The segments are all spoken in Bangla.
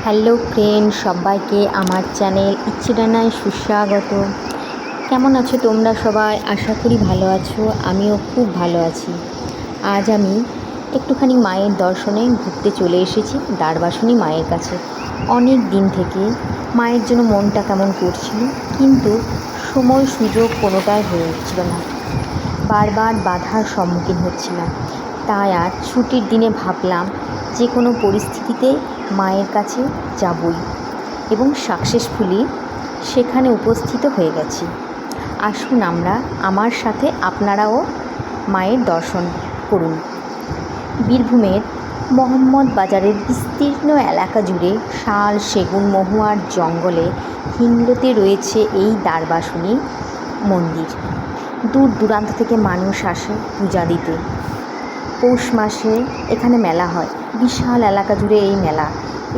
হ্যালো ফ্রেন্ড, সবাইকে আমার চ্যানেল ইচ্ছে ডানায় সুস্বাগত। কেমন আছো তোমরা সবাই? আশা করি ভালো আছো। আমিও খুব ভালো আছি। আজ আমি একটুখানি মায়ের দর্শনে ঘুরতে চলে এসেছি দ্বারবাসনী মায়ের কাছে। অনেক দিন থেকে মায়ের জন্য মনটা কেমন করছিল, কিন্তু সময় সুযোগ কোনোটাই হয়ে উঠছিল না। বারবার বাধার সম্মুখীন হচ্ছিলাম। তাই আজ ছুটির দিনে ভাবলাম যে কোনো পরিস্থিতিতে মায়ের কাছে যাবই, এবং সাকসেসফুলি সেখানে উপস্থিত হয়ে গেছি। আসুন আমার সাথে আপনারাও মায়ের দর্শন করুন। বীরভূমের মোহাম্মদ বাজারের বিস্তীর্ণ এলাকা জুড়ে শাল, সেগুন, মহুয়ার জঙ্গলে হিংলোতে রয়েছে এই দ্বারবাসনী মন্দির। দূর দূরান্ত থেকে মানুষ আসে পূজা দিতে। পৌষ মাসে এখানে মেলা হয়। বিশাল এলাকা জুড়ে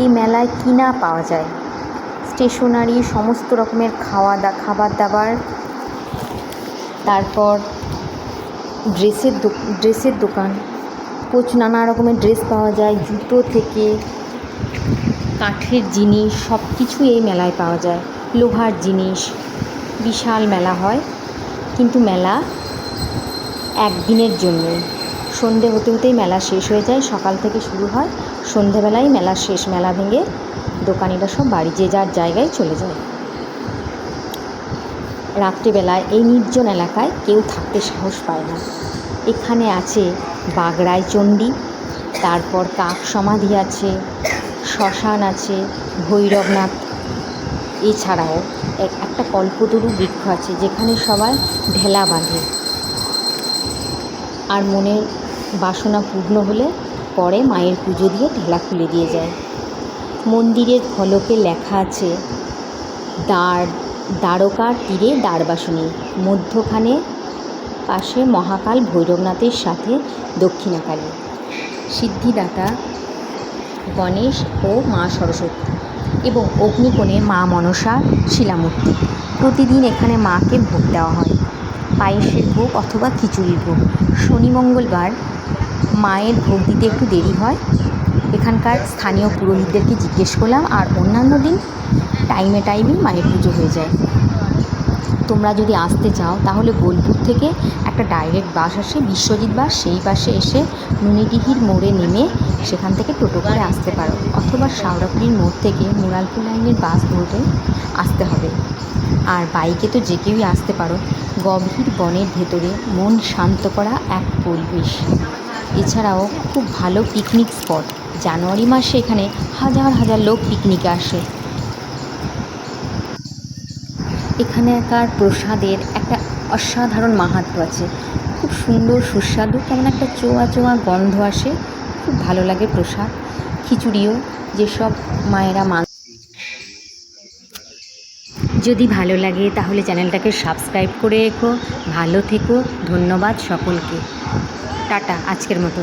এই মেলায় কী না পাওয়া যায়, স্টেশনারি, সমস্ত রকমের খাবার দাবার, তারপর ড্রেসের দোকান, নানা রকমের ড্রেস পাওয়া যায়, জুতো থেকে কাঠের জিনিস সব কিছুই এই মেলায় পাওয়া যায়, লোহার জিনিস। বিশাল মেলা হয়, কিন্তু মেলা একদিনের জন্যই। সন্ধে হতে হতেই মেলা শেষ হয়ে যায়। সকাল থেকে শুরু হয়, সন্ধেবেলায় মেলা শেষ। মেলা ভেঙে দোকানিরা সব বাড়ি যে যার জায়গায় চলে যায়। রাত্রিবেলায় এই নির্জন এলাকায় কেউ থাকতে সাহস পায় না। এখানে আছে বাগড়াই চণ্ডী, তারপর কাক সমাধি আছে, শ্মশান আছে, ভৈরবনাথ। এছাড়াও একটা কল্পতরু বৃক্ষ আছে, যেখানে সবাই ঢেলা বাঁধে, আর মনের বাসনা পূর্ণ হলে পরে মায়ের পুজো দিয়ে ঢেলা খুলে দিয়ে যায়। মন্দিরের ফলকে লেখা আছে দ্বারকার তীরে দ্বারবাসনী, মধ্যখানে পাশে মহাকাল ভৈরবনাথের সাথে দক্ষিণাকালী, সিদ্ধিদাতা গণেশ ও মা সরস্বতী, এবং অগ্নিকোণে মা মনসার শিলামূর্তি। প্রতিদিন এখানে মাকে ভোগ দেওয়া হয়, পায়েসের ভোগ অথবা খিচুড়ির ভোগ। শনি মঙ্গলবার মায়ের ভোগ দিতে একটু দেরি হয়। এখানকার স্থানীয় পুরোহিতদেরকে জিজ্ঞেস করলাম, আর অন্যান্য দিন টাইমেই মায়ের পুজো হয়ে যায়। তোমরা যদি আসতে চাও তাহলে বোলপুর থেকে একটা ডাইরেক্ট বাস আসে, বিশ্বজিৎ বাস, সেই বাসে এসে নুনিডিহির মোড়ে নেমে সেখান থেকে টোটো করে আসতে পারো, অথবা শাওড়াফুলির মোড় থেকে মুরালপুর লাইনের বাস ধরে আসতে হবে। আর বাইকে তো যে কেউই আসতে পারো। গভীর বনের ভেতরে মন শান্ত করা এক পরিবেশ। এছাড়াও খুব ভালো পিকনিক স্পট। জানুয়ারি মাসে এখানে হাজার হাজার লোক পিকনিকে আসে। এখানকার প্রসাদের একটা অসাধারণ মাহাত্ম্য আছে, খুব সুন্দর সুস্বাদু, কেমন একটা চোয়া গন্ধ আসে, খুব ভালো লাগে প্রসাদ। খিচুড়িও, যেসব মায়েরা যদি ভালো লাগে তাহলে চ্যানেলটাকে সাবস্ক্রাইব করে রেখো। ভালো থেকো, ধন্যবাদ সকলকে। টাটা আজকের মতো।